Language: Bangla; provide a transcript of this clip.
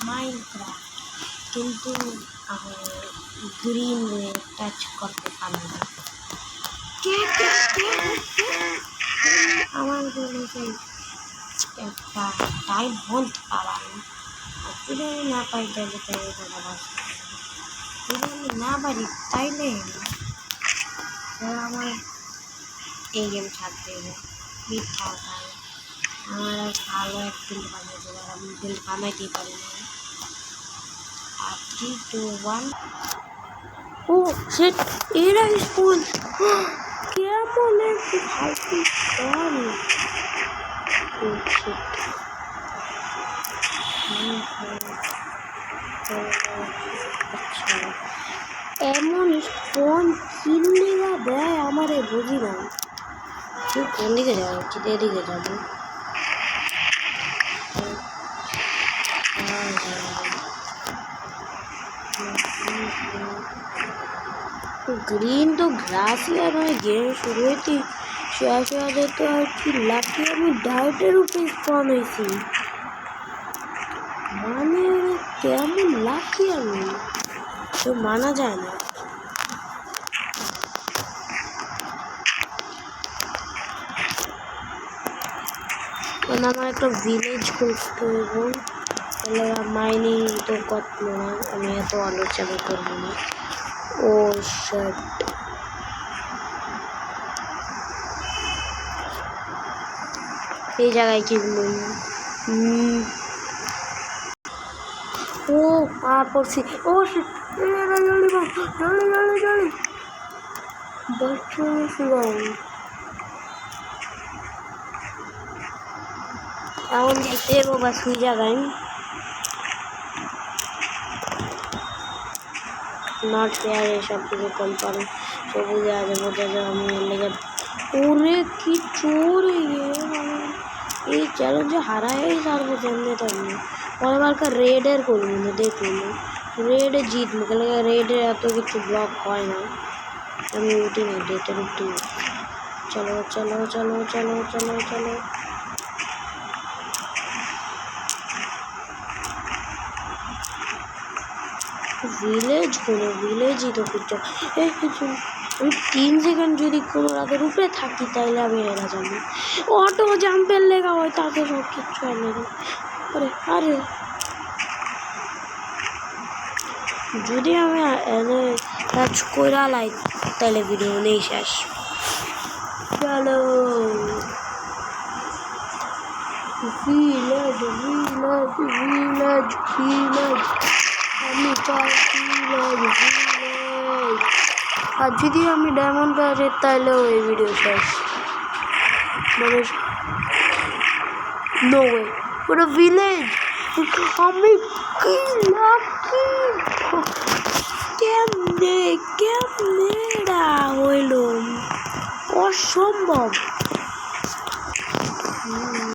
মাইনক্রাফট, কিন্তু আমি গ্রিন টাচ করতে পারি না। আমার জন্য সেই একটা টাইম বলতে পারার যদি আমি না পাই তাহলে তাই যদি আমি না পারি তাইলে আমার এই গেম ছাড়তে হবে। মিথ্যা আমার ভালো একদিন বানিয়েছে, আমি দিন বানাইতেই পারি না। আর 3, 2, 1 ও সেট এরা স্কুল কেমন একটু ফালতু কম। আচ্ছা এমন ফোন কিনলে না দেয় আমারে বুঝি না। তুই কোন দিকে যাওয়া উচিত? এদিকে যাবো। গ্রিন তো গ্রাসিয়ার মানে গেম শুরু হইতে শেষ হওয়া যেত। আর কি লাকি আমি ডাউটের উপরে স্পন হয়েছি, মানে কেমন লাকি আমি তো মানা যায় না। মানে আমার একটা ভিলেজ করতে হবে, তাহলে মাইনিং তো করতে না, আমি এত আলোচনা করবো না। ও শিট, এই জায়গায় কি ও পড়ছি। ও শিট, এখন দেখতে যাবো বা সুই জায়গায় নট ফেয়ার এসব কিছু কোম্পানি সবুজে আগে বোঝা যায়। আমি লেগে ওরে কি চোর এই চ্যালেঞ্জে হারাই ছাড়বো জানলে তেমনি পরেরবারকার রেডের করবো না, দেখুন রেডে জিতবো, কেন রেডে এত কিছু ব্লক হয় না। আমি উঠি না, ডেটের উঠি। চলো চলো চলো চলো চলো চলো ভিলেজ কোনো ভিলেজই তো খুঁজছে। এই কিছু আমি 3 সেকেন্ড যদি কোনো রাতের উপরে থাকি তাইলে আমি হেরা যাবো। অটো জাম্পের লেগা হয় তাকে সব কিচ্ছু আনে। আরে আরে যদি আমি এনে টাচ কইরা লাই তাহলে ভিডিও নেই শেষ। চলো ভিলেজ ভিলেজ ভিলেজ ভিলেজ, আমি চাই ভিলেজ ভিলেজ। আর যদি আমি ডায়মন্ড পাই তাহলে ওই ভিডিও শেষ। মানে নো ওয়ে, পুরো ভিলেজ আমি কি লাকি। কেমনে কেমনে হইল অসম্ভব।